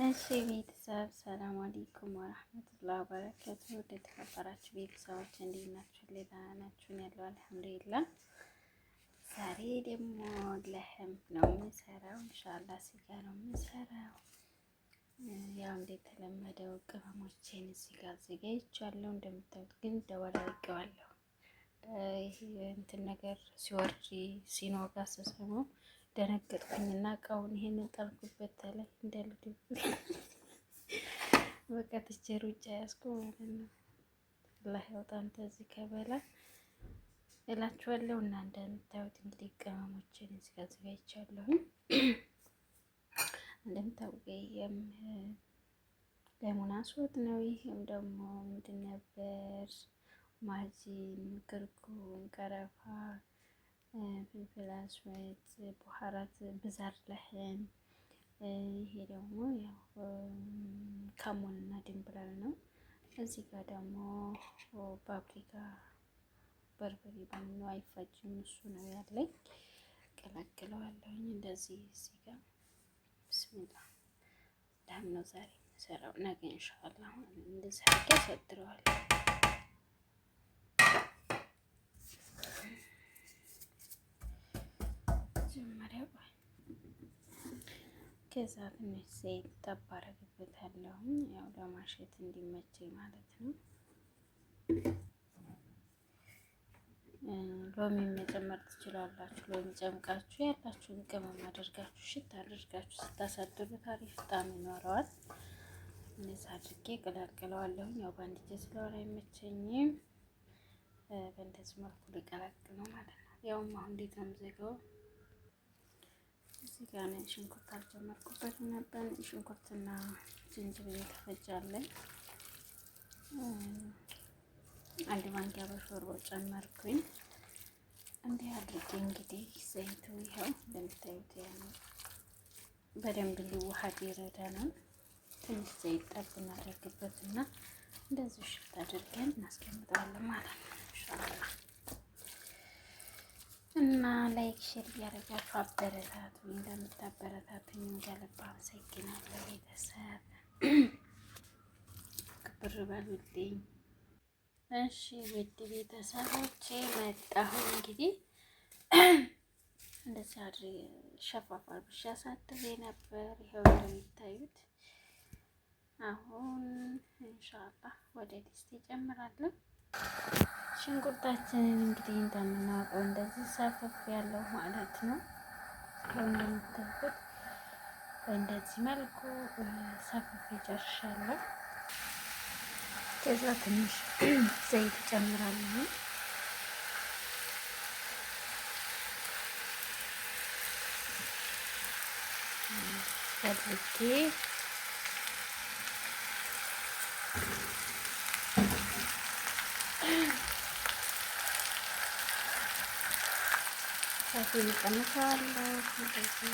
እሺ ቤተሰብ ሰላም አለይኩም ወራህመቱላሂ ወበረካቱ። የተከበራችሁ ቤተሰቦች እንዴት ናችሁ? ደህና ናችሁ? ያለው አልሐምዱሊላህ። ዛሬ ደግሞ ለህም ነው የምሰራው። ኢንሻአላህ ስጋ ነው የምሰራው። ያው እንደተለመደው ቅመሞቼን እዚህ ጋር አዘጋጅቻለሁ። እንደምታዩት ግን ደወላልቄዋለሁ። ይሄ እንትን ነገር ሲወርድ ሲኖጋ ስሰማው ደነገጥኩኝና እቃውን ይሄንን ጣልኩበት ላይ እንደልድ በቃ ትቼ ሩጫ ያዝኩ ማለት ነው። አላህ ያውጣን ተዚህ ከበላ እላችኋለሁ። እና እንደምታዩት እንግዲህ ቅመሞችን እዚህ ጋር አዘጋጅቻለሁ። እንደምታውቀው ለሙና ሶት ነው። ይሄም ደግሞ ምንድን ነበር? ማጂን፣ ክርኩም፣ ቀረፋ፣ ፍልፍል አስወድ፣ ቡሃራት፣ ብዛር ለህም። ይሄ ደግሞ ያው ካሞን እና ድንብላል ነው። እዚህ ጋር ደግሞ ፓፕሪካ፣ በርበሬ በምኑ አይፈጅም እሱ ነው ያለኝ። ቀላቅለዋለሁኝ እንደዚህ እዚህ ጋር ብስሚላ ዳም ነው ዛሬ የምሰራው። ነገ ኢንሻአላህ እንደዚህ አድርጌ አሳድረዋለሁ። ከዛ ትንሽ ዘይት ጠብ አደርግበታለሁ ያው ለማሸት እንዲመቸኝ ማለት ነው። ሎሚ መጨመር ትችላላችሁ። ሎሚ ጨምቃችሁ ያላችሁን ቅመም አድርጋችሁ ሽታ አድርጋችሁ ስታሳድሩት አሪፍ ጣዕም ይኖረዋል። እንደዛ አድርጌ ቀላቅለዋለሁ። ያው በአንድ እጄ ስለሆነ አይመቸኝም። በእንደዚህ መልኩ ልቀላቅል ነው ማለት ነው። ያውም አሁን እንዴት ነው የምዘጋው? እዚህ ጋር ነጭ ሽንኩርት አልጨመርኩበትም ነበር። ሽንኩርትና ዝንጅብል የተፈጫለን አንድ ማንኪያ በሾርባ ጨመርኩኝ። እንዲህ አድርጌ እንግዲህ ዘይቱ ይኸው እንደምታዩት በደንብ እንዲዋሃድ ይረዳናል። ትንሽ ዘይት ጠብ እናደርግበትና እንደዚህ ሽፍት አድርገን እናስቀምጠዋለን ማለት ነው ኢንሻአላህ። እና ላይክ ሼር እያደረጋችሁ አበረታቱ። እንደምታበረታቱኝ ከልብ አመሰግናለሁ። ቤተሰብ ክብር በሉልኝ። እሺ ውድ ቤተሰቦቼ መጣሁ እንግዲህ እንደዚህ አድርጌ ሸፋፋ ብቻ አሳድሬ ነበር። ይኸው እንደሚታዩት አሁን ኢንሻአላህ ወደ ድስት እጨምራለሁ። ሽንኩርታችንን እንግዲህ እንደምናውቀው እንደዚህ ሰፈፍ ያለው ማለት ነው። እንደምታውቁት በእንደዚህ መልኩ ሰፈፍ ይጨርሻለሁ። ከዛ ትንሽ ዘይት እጨምራለሁ። አድርጌ ሳይሆን እቀንሳለሁ እንደዚህ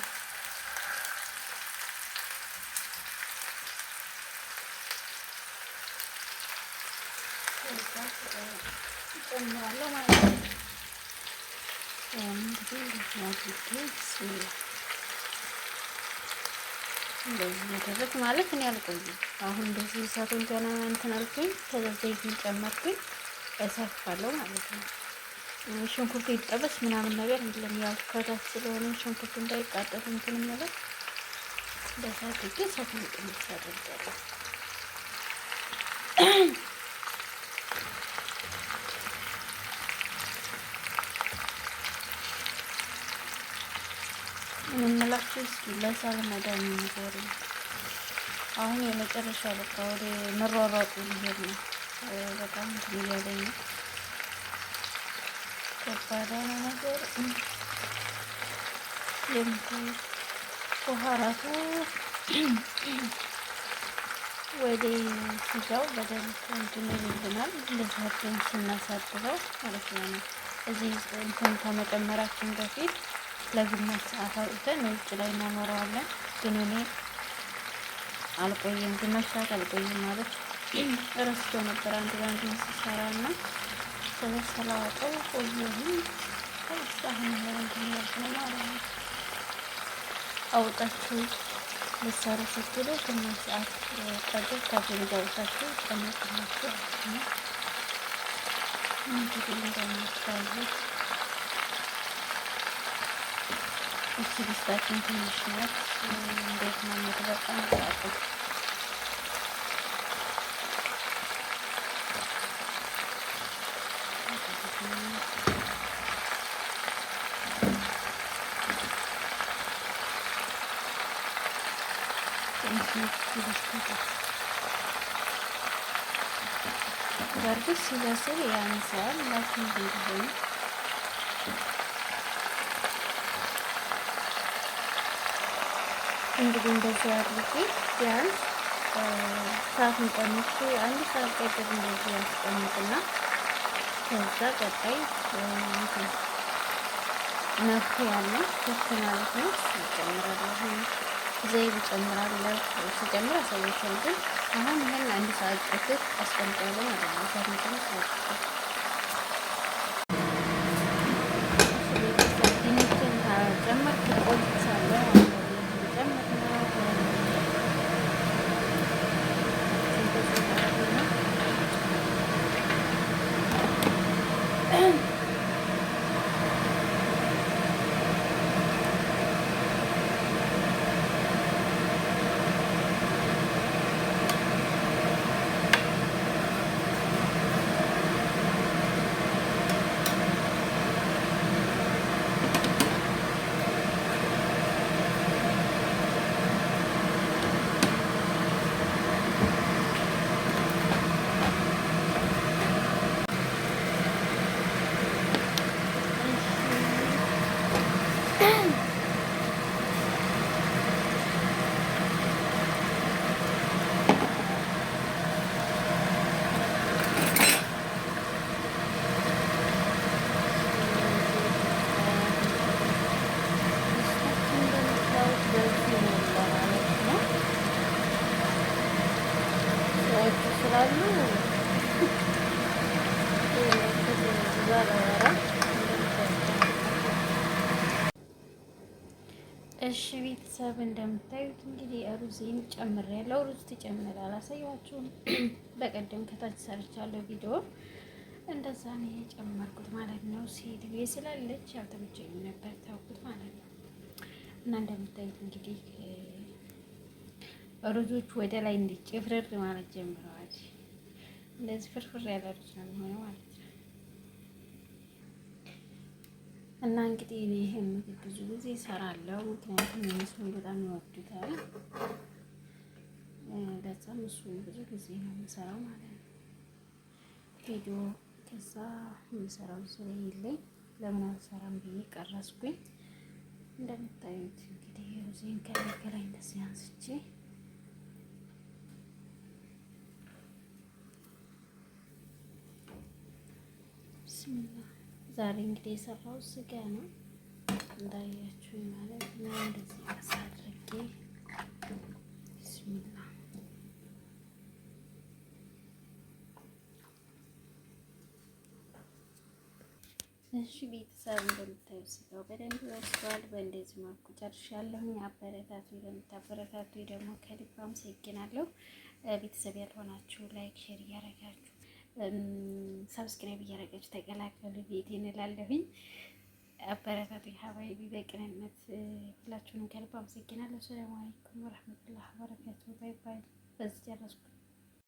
እጨምራለሁ ማለት ነው። እንግዲህ እንደዚህ ያደረግ ማለት እኔ አልቆይም። አሁን እንደዚህ እሳቱን ገና እንትን አልኩኝ። ከዛ ዘይቱን ጨመርኩኝ እሰፋለሁ ማለት ነው። ሽንኩርቱ ይጠበስ ምናምን ነገር የለም። ያው ከታች ስለሆነ ሽንኩርቱ እንዳይቃጠል እንትን ማለት በሳት ግን ሰፊ ቅምጭ አደርጋለሁ። እንምላችሁ እስኪ ለሳል መዳን ነገር አሁን የመጨረሻ በቃ ወደ መሯሯጡ ሊሄድ ነው። በጣም እንትን እያለኝ ነው። ከባድ ነው ነገር የምታዩት ቡሃራቱ ወደ ስጋው በደንብ እንትን ይልናል። እንደዚህ አድርገን ስናሳድረው ማለት ነው። እዚህ እንትን ከመጨመራችን በፊት ለግማሽ ሰዓት አውጥተን ውጭ ላይ እናኖረዋለን። ግን እኔ አልቆየም፣ ግማሽ ሰዓት አልቆየም ማለት እረስቸው ነበር አንድ ባንድ ሲሰራና ስለሰላወጣው ቆየሁኝ። ከሳህን ነው ማለት ነው። አውጣችሁ ልትሰሩ ስትሉ ግማሽ ሰዓት ጠብቅ ከፍሪዘውታችሁ ጨምቁላችሁ ነው። እንግዲህ እንደምታዩት እቺ ድስታችን ትንሽ ናት። እንዴት ነው የምትበቃን? አላውቅም። በእርግጥ ሲበስል ያንሳል ላኪን ቢሆን እንግዲህ እንደዚህ አድርጌ ቢያንስ ሰዓቱን ቀንሼ አንድ ሰዓት ቀጥር እንደዚህ ያስቀምጥና ከዛ ቀጣይ መፍትሄ ያለ ክፍት ማለት ነው እጨምራለሁ። ዘይት እጨምራለሁ። ስጨምር አሳያችኋለሁ። ግን አሁን ይሄን አንድ ሰዓት ቀጥር አስቀምጣለሁ ማለት ነው። ታሪክም ሰዓት ጨመርኩ ቆይቻለሁ። እሺ ቤተሰብ እንደምታዩት እንግዲህ ሩዝን ጨምሬያለሁ። ሩዝ ትጨምር አላሳያችሁም። በቀደም ከታች ሰርቻለሁ ቪዲዮ እንደዛ ነው የጨመርኩት ማለት ነው። ሴትዬ ስላለች አልተመቸኝም ነበር ታውቁት ማለት ነው። እና እንደምታዩት እንግዲህ ሩዞቹ ወደ ላይ እንዲጭፍርር ማለት ጀምረዋል። እንደዚህ ፍርፍር ያለ ሩዝ ነው የሚሆነው ማለት ነው። እና እንግዲህ እኔ ይሄን ምግብ ብዙ ጊዜ እሰራለሁ፣ ምክንያቱም እነሱን በጣም ይወዱታል። ለዛም እሱን ብዙ ጊዜ ነው የምሰራው ማለት ነው። ቪዲዮ ከዛ የምሰራው ስለሌለኝ ለምን አልሰራም ብዬ ቀረስኩኝ። እንደምታዩት እንግዲህ ሩዜን ከላይ እንደዚህ አንስቼ ብስሚላ ዛሬ እንግዲህ የሰራው ስጋ ነው እንዳያችሁ ማለት ነው። እንደዚህ አሳድርጌ ብስሚላ እሺ ቤተሰብ እንደምታዩት ስጋው በደንብ በስሏል። በእንደዚህ መልኩ ጨርሻለሁ። አበረታቱ። ለምታበረታቱ ደግሞ ከልብ አመሰግናለሁ። ቤተሰብ ያልሆናችሁ ላይክ፣ ሼር እያደረጋችሁ ሰብስክራይብ እያደረጋችሁ ተቀላቀሉ ቤቴን እላለሁኝ። አበረታቱ ሀባይቢ በቅንነት ሁላችሁንም ከልብ አመሰግናለሁ። ሰላም አለይኩም ወራህመቱላሂ ወበረካቱሁ። ባይ ባይ። በዚህ ጨረስኩ።